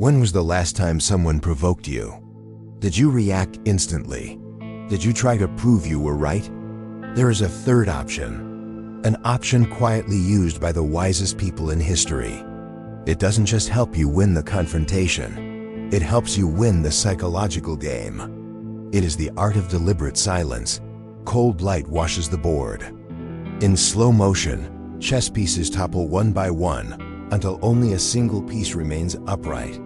When was the last time someone provoked you? Did you react instantly? Did you try to prove you were right? There is a third option, an option quietly used by the wisest people in history. It doesn't just help you win the confrontation, it helps you win the psychological game. It is the art of deliberate silence. Cold light washes the board. In slow motion, chess pieces topple one by one until only a single piece remains upright.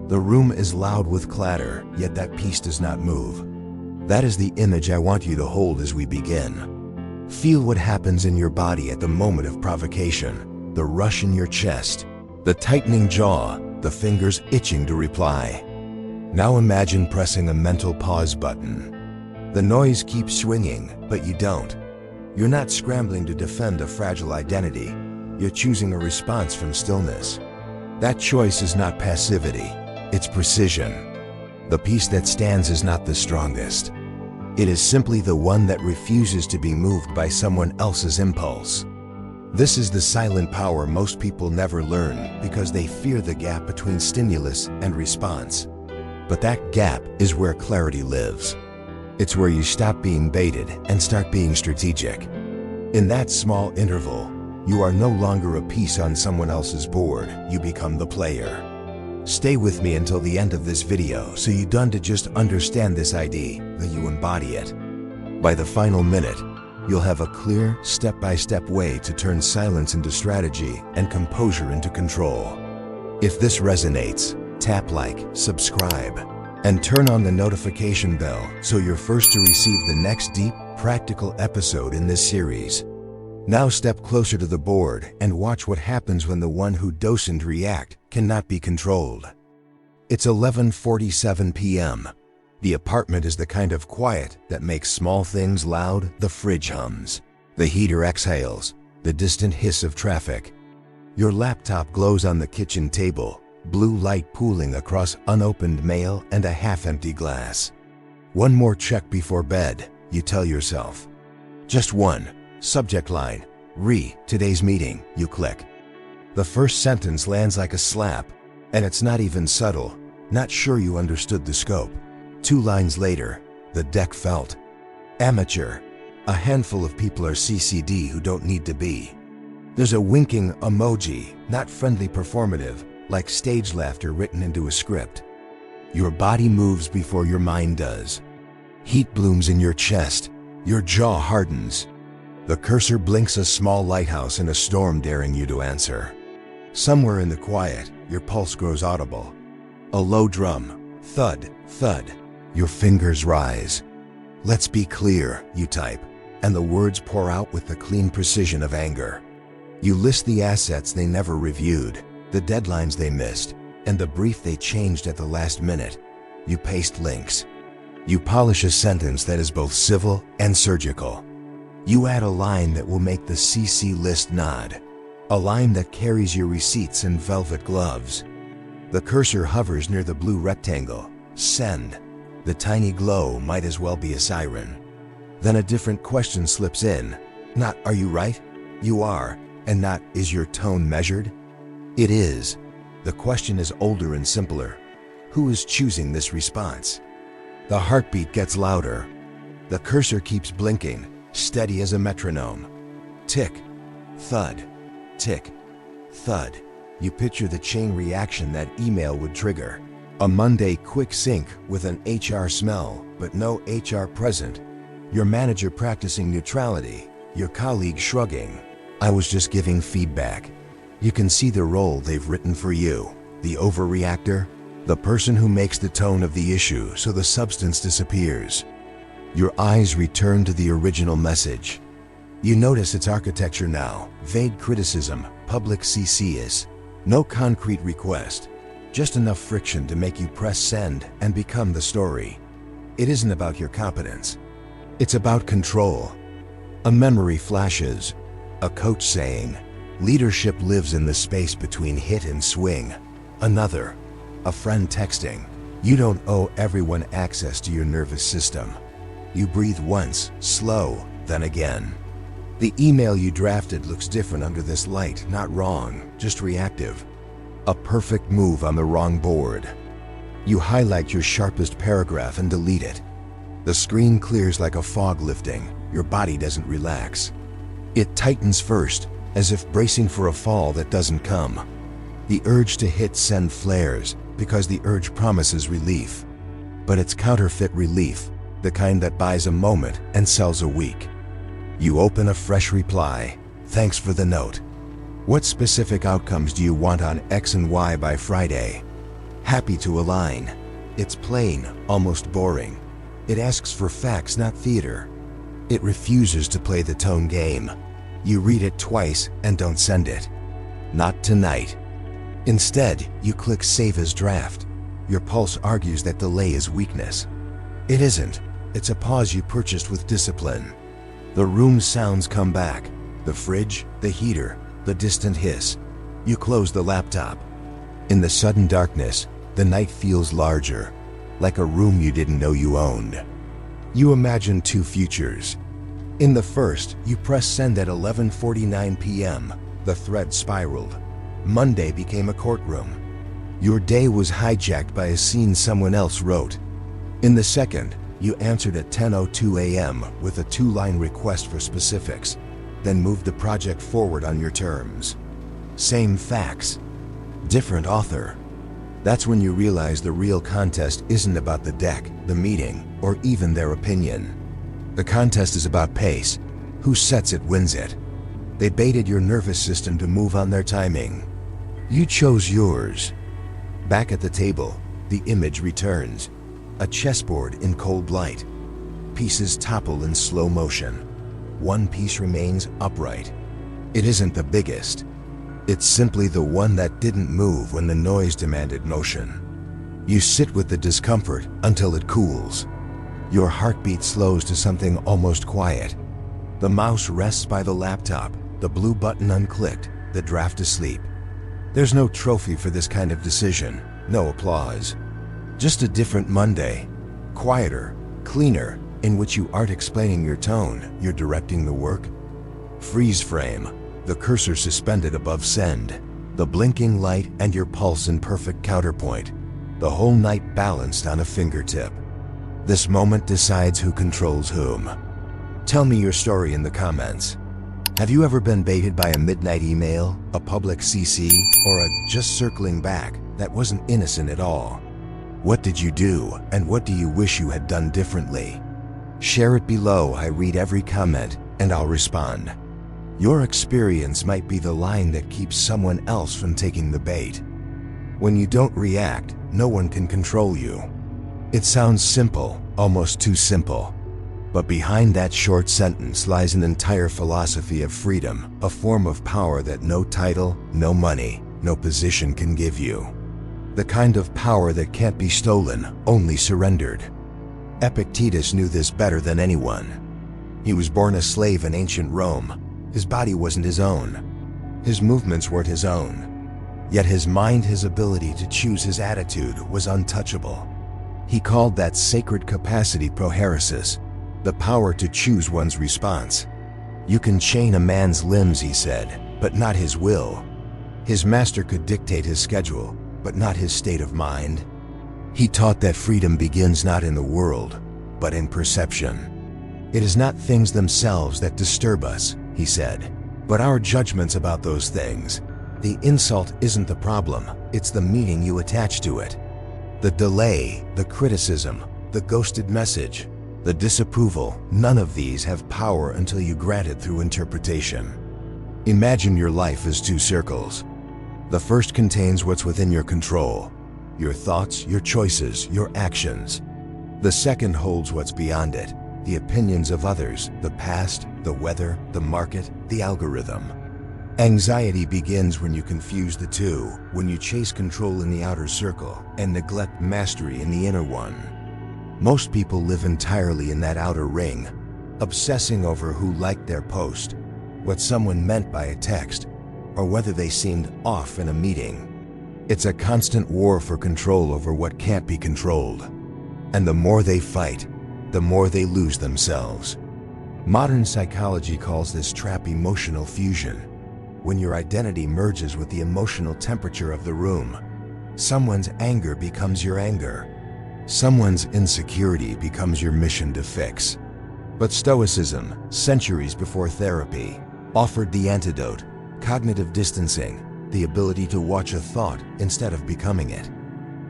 The room is loud with clatter, yet that piece does not move. That is the image I want you to hold as we begin. Feel what happens in your body at the moment of provocation, the rush in your chest, the tightening jaw, the fingers itching to reply. Now imagine pressing a mental pause button. The noise keeps swinging, but you don't. You're not scrambling to defend a fragile identity. You're choosing a response from stillness. That choice is not passivity, it's precision. The piece that stands is not the strongest. It is simply the one that refuses to be moved by someone else's impulse. This is the silent power most people never learn because they fear the gap between stimulus and response. But that gap is where clarity lives. It's where you stop being baited and start being strategic. In that small interval, you are no longer a piece on someone else's board, you become the player. Stay with me until the end of this video so you don't just understand this idea, that you embody it. By the final minute, you'll have a clear, step-by-step way to turn silence into strategy and composure into control. If this resonates, tap like, subscribe, and turn on the notification bell so you're first to receive the next deep, practical episode in this series. Now step closer to the board and watch what happens when the one who doesn't react cannot be controlled. It's 11:47 p.m. The apartment is the kind of quiet that makes small things loud. The fridge hums, the heater exhales, the distant hiss of traffic. Your laptop glows on the kitchen table, blue light pooling across unopened mail and a half-empty glass. One more check before bed, you tell yourself. Just one. Subject line, today's meeting, you click. The first sentence lands like a slap, and it's not even subtle, not sure you understood the scope. 2 lines later, the deck felt. Amateur, a handful of people are CCD who don't need to be. There's a winking emoji, not friendly performative, like stage laughter written into a script. Your body moves before your mind does. Heat blooms in your chest, your jaw hardens. The cursor blinks, a small lighthouse in a storm daring you to answer. Somewhere in the quiet, your pulse grows audible. A low drum, thud, thud. Your fingers rise. Let's be clear, you type, and the words pour out with the clean precision of anger. You list the assets they never reviewed, the deadlines they missed, and the brief they changed at the last minute. You paste links. You polish a sentence that is both civil and surgical. You add a line that will make the CC list nod, a line that carries your receipts in velvet gloves. The cursor hovers near the blue rectangle, send. The tiny glow might as well be a siren. Then a different question slips in, not are you right? You are, and not is your tone measured? It is. The question is older and simpler. Who is choosing this response? The heartbeat gets louder. The cursor keeps blinking, steady as a metronome. Tick, thud, tick, thud. You picture the chain reaction that email would trigger. A Monday quick sync with an HR smell, but no HR present. Your manager practicing neutrality, your colleague shrugging. I was just giving feedback. You can see the role they've written for you. The overreactor, the person who makes the tone of the issue so the substance disappears. Your eyes return to the original message. You notice its architecture now, vague criticism, public CCs. No concrete request, just enough friction to make you press send and become the story. It isn't about your competence. It's about control. A memory flashes, a coach saying, leadership lives in the space between hit and swing. Another, a friend texting, you don't owe everyone access to your nervous system. You breathe once, slow, then again. The email you drafted looks different under this light, not wrong, just reactive. A perfect move on the wrong board. You highlight your sharpest paragraph and delete it. The screen clears like a fog lifting. Your body doesn't relax. It tightens first, as if bracing for a fall that doesn't come. The urge to hit send flares, because the urge promises relief. But it's counterfeit relief, the kind that buys a moment and sells a week. You open a fresh reply. Thanks for the note. What specific outcomes do you want on X and Y by Friday? Happy to align. It's plain, almost boring. It asks for facts, not theater. It refuses to play the tone game. You read it twice and don't send it. Not tonight. Instead, you click Save as Draft. Your pulse argues that delay is weakness. It isn't. It's a pause you purchased with discipline. The room's sounds come back. The fridge, the heater, the distant hiss. You close the laptop. In the sudden darkness, the night feels larger, like a room you didn't know you owned. You imagine two futures. In the first, you press send at 11:49 p.m. The thread spiraled. Monday became a courtroom. Your day was hijacked by a scene someone else wrote. In the second, you answered at 10:02 a.m. with a 2-line request for specifics, then moved the project forward on your terms. Same facts, different author. That's when you realize the real contest isn't about the deck, the meeting, or even their opinion. The contest is about pace. Who sets it wins it. They baited your nervous system to move on their timing. You chose yours. Back at the table, the image returns. A chessboard in cold light. Pieces topple in slow motion. One piece remains upright. It isn't the biggest. It's simply the one that didn't move when the noise demanded motion. You sit with the discomfort until it cools. Your heartbeat slows to something almost quiet. The mouse rests by the laptop, the blue button unclicked, the draft asleep. There's no trophy for this kind of decision, no applause. Just a different Monday, quieter, cleaner, in which you aren't explaining your tone, you're directing the work. Freeze frame, the cursor suspended above send, the blinking light and your pulse in perfect counterpoint, the whole night balanced on a fingertip. This moment decides who controls whom. Tell me your story in the comments. Have you ever been baited by a midnight email, a public CC, or a just circling back that wasn't innocent at all? What did you do, and what do you wish you had done differently? Share it below. I read every comment, and I'll respond. Your experience might be the line that keeps someone else from taking the bait. When you don't react, no one can control you. It sounds simple, almost too simple. But behind that short sentence lies an entire philosophy of freedom, a form of power that no title, no money, no position can give you. The kind of power that can't be stolen, only surrendered. Epictetus knew this better than anyone. He was born a slave in ancient Rome. His body wasn't his own. His movements weren't his own. Yet his mind, his ability to choose his attitude, was untouchable. He called that sacred capacity prohairesis, the power to choose one's response. You can chain a man's limbs, he said, but not his will. His master could dictate his schedule, but not his state of mind. He taught that freedom begins not in the world, but in perception. It is not things themselves that disturb us, he said, but our judgments about those things. The insult isn't the problem, it's the meaning you attach to it. The delay, the criticism, the ghosted message, the disapproval, none of these have power until you grant it through interpretation. Imagine your life as two circles. The first contains what's within your control, your thoughts, your choices, your actions. The second holds what's beyond it, the opinions of others, the past, the weather, the market, the algorithm. Anxiety begins when you confuse the two, when you chase control in the outer circle and neglect mastery in the inner one. Most people live entirely in that outer ring, obsessing over who liked their post, what someone meant by a text, or whether they seemed off in a meeting. It's a constant war for control over what can't be controlled. And the more they fight, the more they lose themselves. Modern psychology calls this trap emotional fusion. when your identity merges with the emotional temperature of the room. Someone's anger becomes your anger. Someone's insecurity becomes your mission to fix. But Stoicism, centuries before therapy, offered the antidote: cognitive distancing, the ability to watch a thought instead of becoming it.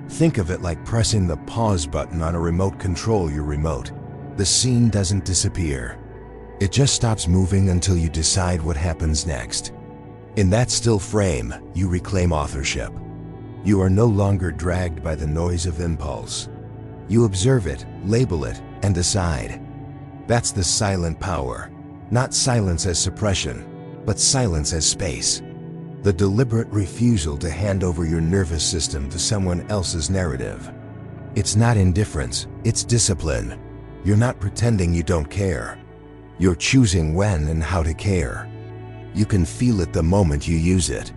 Think of it like pressing the pause button on a remote control your remote. The scene doesn't disappear. It just stops moving until you decide what happens next. In that still frame, you reclaim authorship. You are no longer dragged by the noise of impulse. You observe it, label it, and decide. That's the silent power. Not silence as suppression, but silence as space. The deliberate refusal to hand over your nervous system to someone else's narrative. It's not indifference, it's discipline. You're not pretending you don't care. You're choosing when and how to care. You can feel it the moment you use it.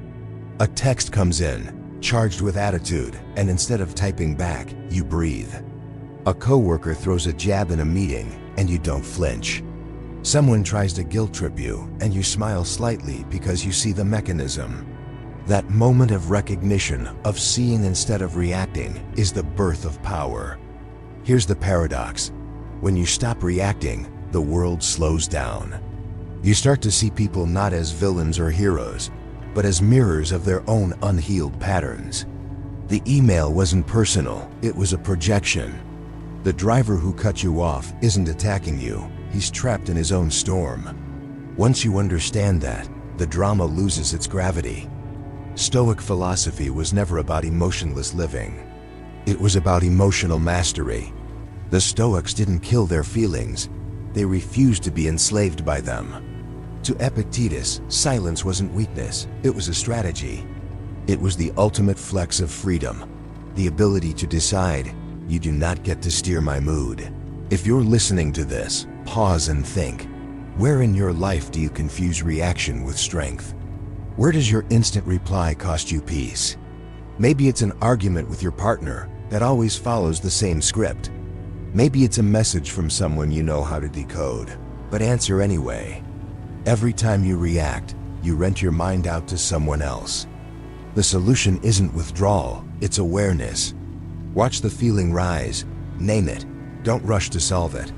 A text comes in, charged with attitude, and instead of typing back, you breathe. A coworker throws a jab in a meeting, and you don't flinch. Someone tries to guilt trip you, and you smile slightly because you see the mechanism. That moment of recognition, of seeing instead of reacting, is the birth of power. Here's the paradox. When you stop reacting, the world slows down. You start to see people not as villains or heroes, but as mirrors of their own unhealed patterns. The email wasn't personal, it was a projection. The driver who cut you off isn't attacking you, he's trapped in his own storm. Once you understand that, the drama loses its gravity. Stoic philosophy was never about emotionless living. It was about emotional mastery. The Stoics didn't kill their feelings, they refused to be enslaved by them. To Epictetus, silence wasn't weakness, it was a strategy. It was the ultimate flex of freedom, the ability to decide, you do not get to steer my mood. If you're listening to this, pause and think. Where in your life do you confuse reaction with strength? Where does your instant reply cost you peace? Maybe it's an argument with your partner that always follows the same script. Maybe it's a message from someone you know how to decode, but answer anyway. Every time you react, you rent your mind out to someone else. The solution isn't withdrawal, it's awareness. Watch the feeling rise, name it, don't rush to solve it.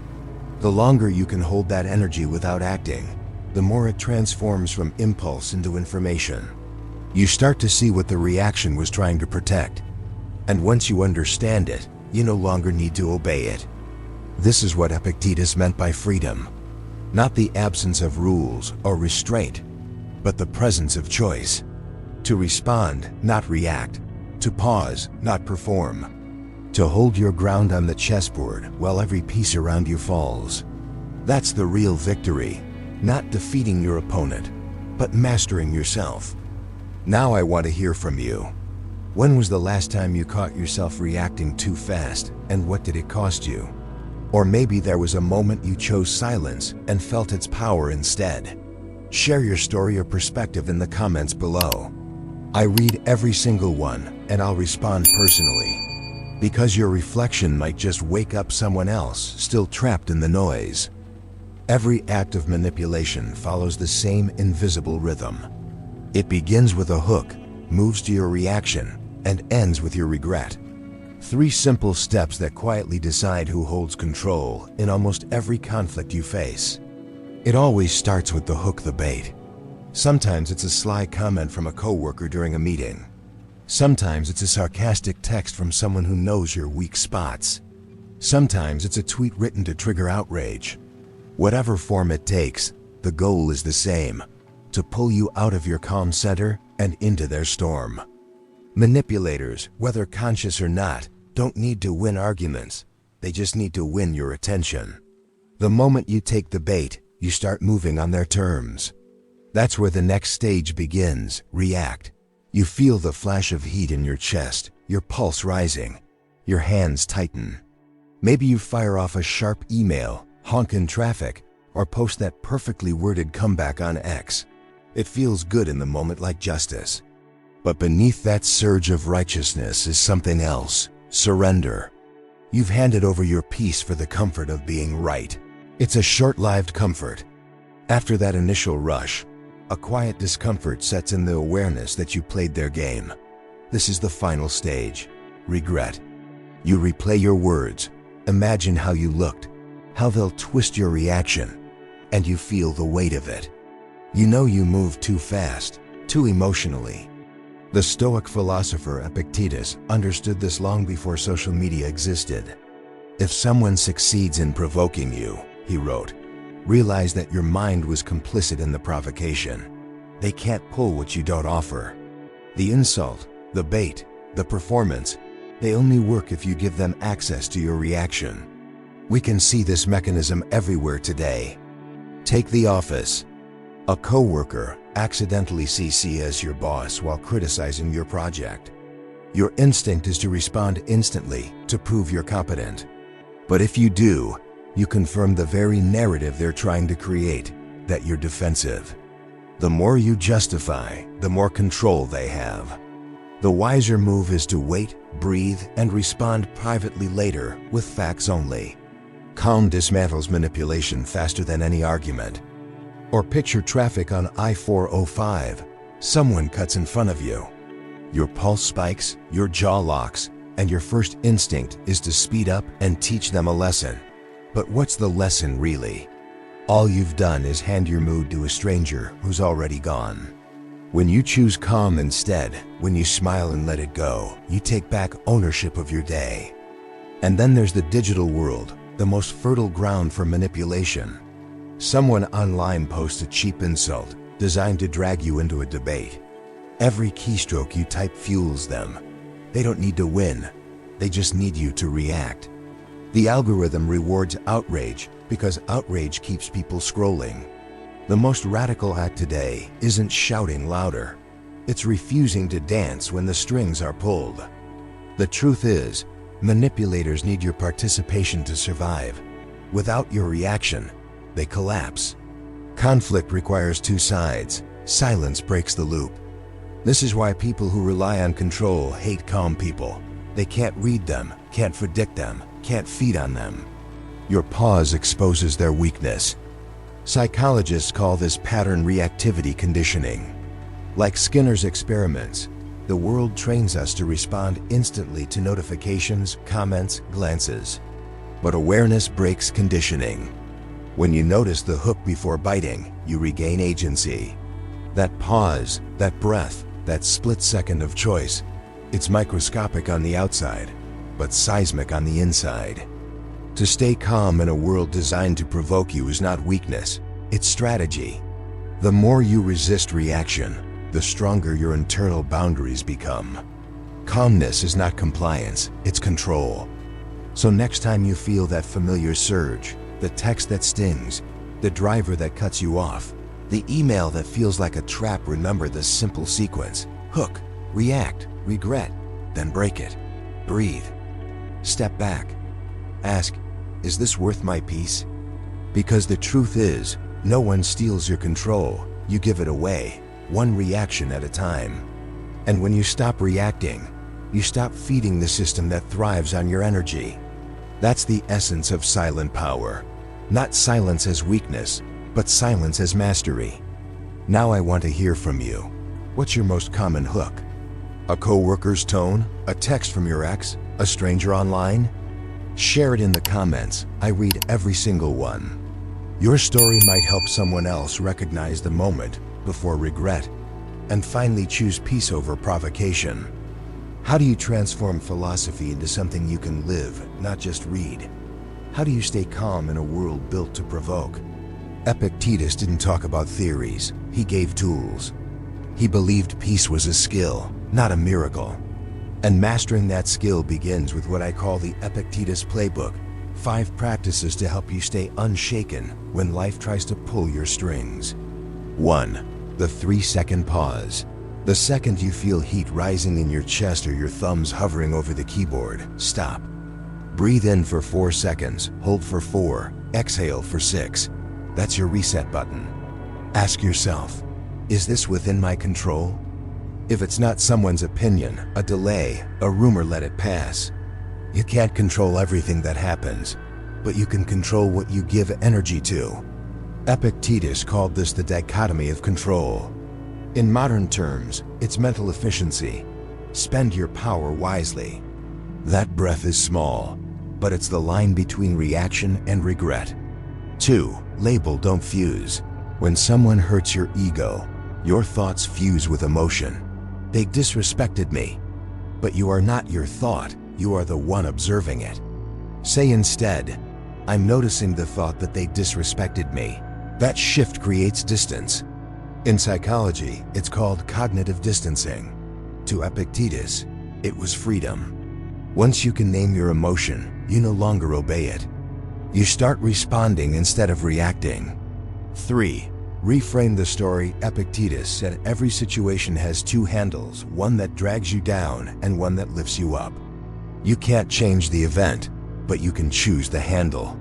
The longer you can hold that energy without acting, the more it transforms from impulse into information. You start to see what the reaction was trying to protect. And once you understand it, you no longer need to obey it. This is what Epictetus meant by freedom. Not the absence of rules or restraint, but the presence of choice. To respond, not react. To pause, not perform. To hold your ground on the chessboard while every piece around you falls. That's the real victory. Not defeating your opponent, but mastering yourself. Now I want to hear from you. When was the last time you caught yourself reacting too fast, and what did it cost you? Or maybe there was a moment you chose silence and felt its power instead. Share your story or perspective in the comments below. I read every single one, and I'll respond personally. Because your reflection might just wake up someone else still trapped in the noise. Every act of manipulation follows the same invisible rhythm. It begins with a hook, moves to your reaction, and ends with your regret. 3 simple steps that quietly decide who holds control in almost every conflict you face. It always starts with the hook, the bait. Sometimes it's a sly comment from a coworker during a meeting. Sometimes it's a sarcastic text from someone who knows your weak spots. Sometimes it's a tweet written to trigger outrage. Whatever form it takes, the goal is the same: to pull you out of your calm center and into their storm. Manipulators, whether conscious or not, don't need to win arguments. They just need to win your attention. The moment you take the bait, you start moving on their terms. That's where the next stage begins: react. You feel the flash of heat in your chest, your pulse rising, your hands tighten. Maybe you fire off a sharp email, honk in traffic, or post that perfectly worded comeback on X. It feels good in the moment, like justice. But beneath that surge of righteousness is something else: surrender. You've handed over your peace for the comfort of being right. It's a short-lived comfort. After that initial rush, A quiet discomfort sets in the awareness that you played their game. This is the final stage, regret. You replay your words, imagine how you looked, how they'll twist your reaction, and you feel the weight of it. You know you moved too fast, too emotionally. The Stoic philosopher Epictetus understood this long before social media existed. If someone succeeds in provoking you, he wrote, realize that your mind was complicit in the provocation. They can't pull what you don't offer. The insult, the bait, the performance, they only work if you give them access to your reaction. We can see this mechanism everywhere today. Take the office. A coworker accidentally CCs your boss while criticizing your project. Your instinct is to respond instantly to prove you're competent. But if you do, you confirm the very narrative they're trying to create, that you're defensive. The more you justify, the more control they have. The wiser move is to wait, breathe, and respond privately later with facts only. Calm dismantles manipulation faster than any argument. Or picture traffic on I-405. Someone cuts in front of you. Your pulse spikes, your jaw locks, and your first instinct is to speed up and teach them a lesson. But what's the lesson really? All you've done is hand your mood to a stranger who's already gone. When you choose calm instead, when you smile and let it go, you take back ownership of your day. And then there's the digital world, the most fertile ground for manipulation. Someone online posts a cheap insult designed to drag you into a debate. Every keystroke you type fuels them. They don't need to win. They just need you to react. The algorithm rewards outrage because outrage keeps people scrolling. The most radical act today isn't shouting louder. It's refusing to dance when the strings are pulled. The truth is, manipulators need your participation to survive. Without your reaction, they collapse. Conflict requires two sides. Silence breaks the loop. This is why people who rely on control hate calm people. They can't read them, can't predict them, can't feed on them. Your pause exposes their weakness. Psychologists call this pattern reactivity conditioning. Like Skinner's experiments, the world trains us to respond instantly to notifications, comments, glances. But awareness breaks conditioning. When you notice the hook before biting, you regain agency. That pause, that breath, that split second of choice, it's microscopic on the outside, but seismic on the inside. To stay calm in a world designed to provoke you is not weakness, it's strategy. The more you resist reaction, the stronger your internal boundaries become. Calmness is not compliance, it's control. So next time you feel that familiar surge, the text that stings, the driver that cuts you off, the email that feels like a trap, remember the simple sequence. Hook, react, regret, then break it. Breathe. Step back. Ask, is this worth my peace? Because the truth is, no one steals your control. You give it away, one reaction at a time. And when you stop reacting, you stop feeding the system that thrives on your energy. That's the essence of silent power. Not silence as weakness, but silence as mastery. Now I want to hear from you. What's your most common hook? A coworker's tone? A text from your ex? A stranger online? Share it in the comments. I read every single one. Your story might help someone else recognize the moment before regret and finally choose peace over provocation. How do you transform philosophy into something you can live, not just read? How do you stay calm in a world built to provoke? Epictetus didn't talk about theories, he gave tools. He believed peace was a skill, not a miracle. And mastering that skill begins with what I call the Epictetus Playbook, 5 practices to help you stay unshaken when life tries to pull your strings. 1. The 3-second pause. The second you feel heat rising in your chest or your thumbs hovering over the keyboard, stop. Breathe in for 4 seconds, hold for 4, exhale for 6. That's your reset button. Ask yourself, is this within my control? If it's not someone's opinion, a delay, a rumor, let it pass. You can't control everything that happens, but you can control what you give energy to. Epictetus called this the dichotomy of control. In modern terms, it's mental efficiency. Spend your power wisely. That breath is small, but it's the line between reaction and regret. 2. Label, don't fuse. When someone hurts your ego, your thoughts fuse with emotion. They disrespected me. But you are not your thought, you are the one observing it. Say instead, I'm noticing the thought that they disrespected me. That shift creates distance. In psychology, it's called cognitive distancing. To Epictetus, it was freedom. Once you can name your emotion, you no longer obey it. You start responding instead of reacting. 3. Reframe the story. Epictetus said every situation has two handles, one that drags you down and one that lifts you up. You can't change the event, but you can choose the handle.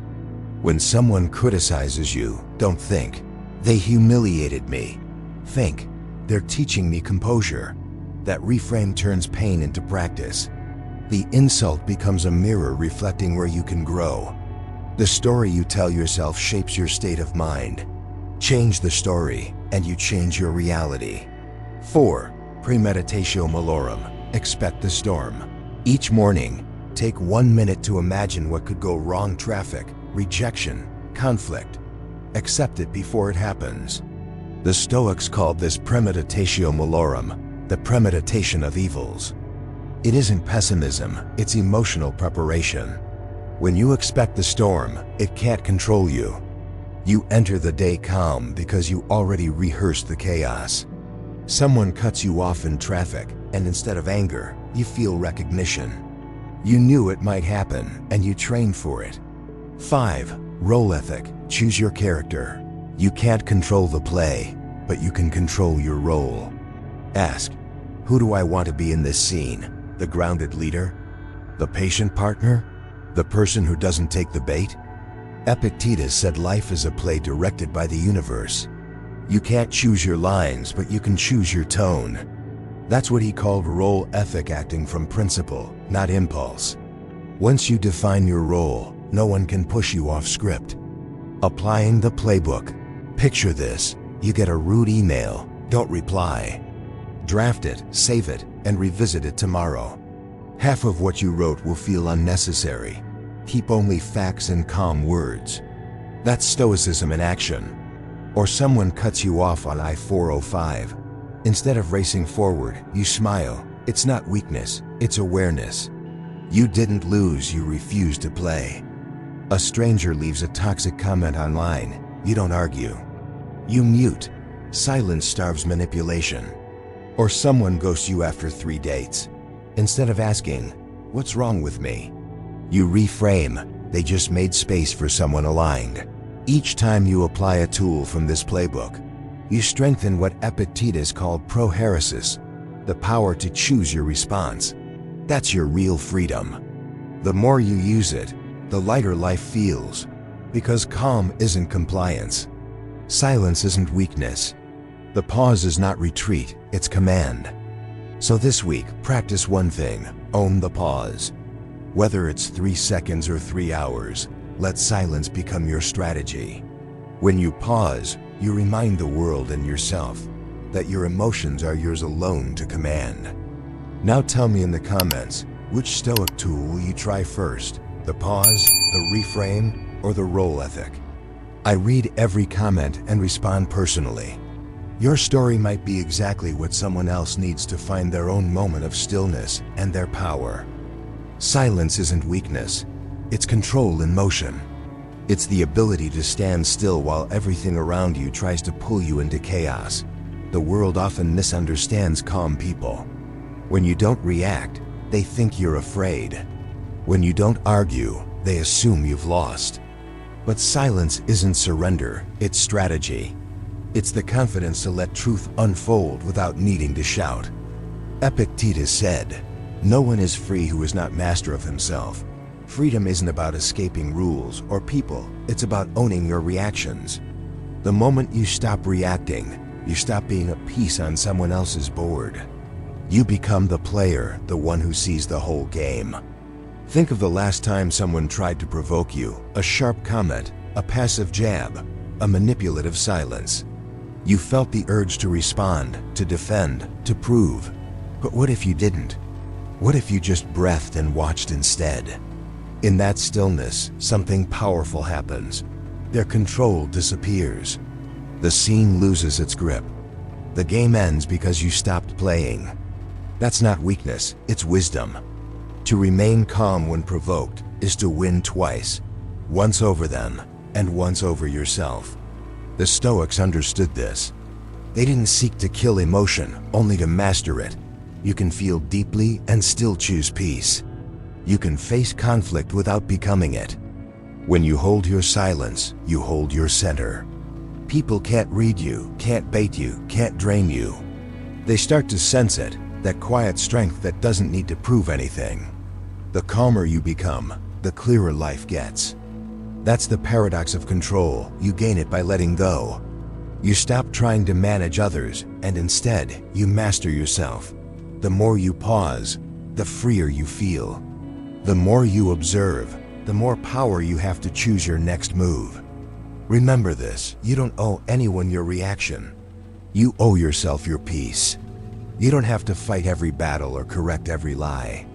When someone criticizes you, don't think, they humiliated me. Think, they're teaching me composure. That reframe turns pain into practice. The insult becomes a mirror reflecting where you can grow. The story you tell yourself shapes your state of mind. Change the story, and you change your reality. 4. Premeditatio malorum. Expect the storm. Each morning, take 1 minute to imagine what could go wrong. Traffic, rejection, conflict. Accept it before it happens. The Stoics called this premeditatio malorum, the premeditation of evils. It isn't pessimism, it's emotional preparation. When you expect the storm, it can't control you. You enter the day calm because you already rehearsed the chaos. Someone cuts you off in traffic, and instead of anger, you feel recognition. You knew it might happen, and you trained for it. 5. Role ethic. Choose your character. You can't control the play, but you can control your role. Ask, who do I want to be in this scene? The grounded leader? The patient partner? The person who doesn't take the bait? Epictetus said life is a play directed by the universe. You can't choose your lines, but you can choose your tone. That's what he called role ethic, acting from principle, not impulse. Once you define your role, no one can push you off script. Applying the playbook. Picture this, you get a rude email, don't reply. Draft it, save it, and revisit it tomorrow. Half of what you wrote will feel unnecessary. Keep only facts and calm words. That's Stoicism in action. Or someone cuts you off on I-405. Instead of racing forward, you smile. It's not weakness, it's awareness. You didn't lose, you refused to play. A stranger leaves a toxic comment online. You don't argue. You mute. Silence starves manipulation. Or someone ghosts you after 3 dates. Instead of asking, what's wrong with me? You reframe, they just made space for someone aligned. Each time you apply a tool from this playbook, you strengthen what Epictetus called prohairesis, the power to choose your response. That's your real freedom. The more you use it, the lighter life feels, because calm isn't compliance. Silence isn't weakness. The pause is not retreat, it's command. So this week, practice one thing, own the pause. Whether it's 3 seconds or 3 hours, let silence become your strategy. When you pause, you remind the world and yourself that your emotions are yours alone to command. Now tell me in the comments, which Stoic tool will you try first? The pause, the reframe, or the role ethic? I read every comment and respond personally. Your story might be exactly what someone else needs to find their own moment of stillness and their power. Silence isn't weakness, it's control in motion. It's the ability to stand still while everything around you tries to pull you into chaos. The world often misunderstands calm people. When you don't react, they think you're afraid. When you don't argue, they assume you've lost. But silence isn't surrender, it's strategy. It's the confidence to let truth unfold without needing to shout. Epictetus said, "No one is free who is not master of himself." Freedom isn't about escaping rules or people, it's about owning your reactions. The moment you stop reacting, you stop being a piece on someone else's board. You become the player, the one who sees the whole game. Think of the last time someone tried to provoke you, a sharp comment, a passive jab, a manipulative silence. You felt the urge to respond, to defend, to prove. But what if you didn't? What if you just breathed and watched instead? In that stillness, something powerful happens. Their control disappears. The scene loses its grip. The game ends because you stopped playing. That's not weakness, it's wisdom. To remain calm when provoked is to win twice, once over them and once over yourself. The Stoics understood this. They didn't seek to kill emotion, only to master it. You can feel deeply and still choose peace. You can face conflict without becoming it. When you hold your silence, you hold your center. People can't read you, can't bait you, can't drain you. They start to sense it, that quiet strength that doesn't need to prove anything. The calmer you become, the clearer life gets. That's the paradox of control. You gain it by letting go. You stop trying to manage others, and instead, you master yourself. The more you pause, the freer you feel. The more you observe, the more power you have to choose your next move. Remember this, you don't owe anyone your reaction. You owe yourself your peace. You don't have to fight every battle or correct every lie.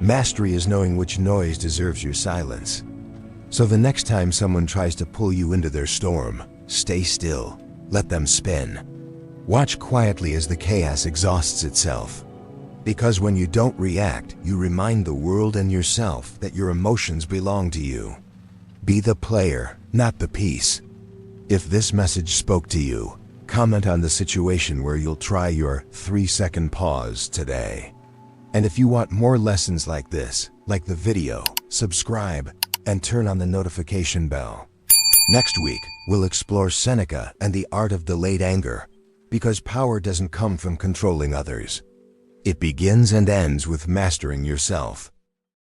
Mastery is knowing which noise deserves your silence. So the next time someone tries to pull you into their storm, stay still, let them spin. Watch quietly as the chaos exhausts itself. Because when you don't react, you remind the world and yourself that your emotions belong to you. Be the player, not the piece. If this message spoke to you, comment on the situation where you'll try your 3-second pause today. And if you want more lessons like this, like the video, subscribe, and turn on the notification bell. Next week, we'll explore Seneca and the art of delayed anger, because power doesn't come from controlling others. It begins and ends with mastering yourself.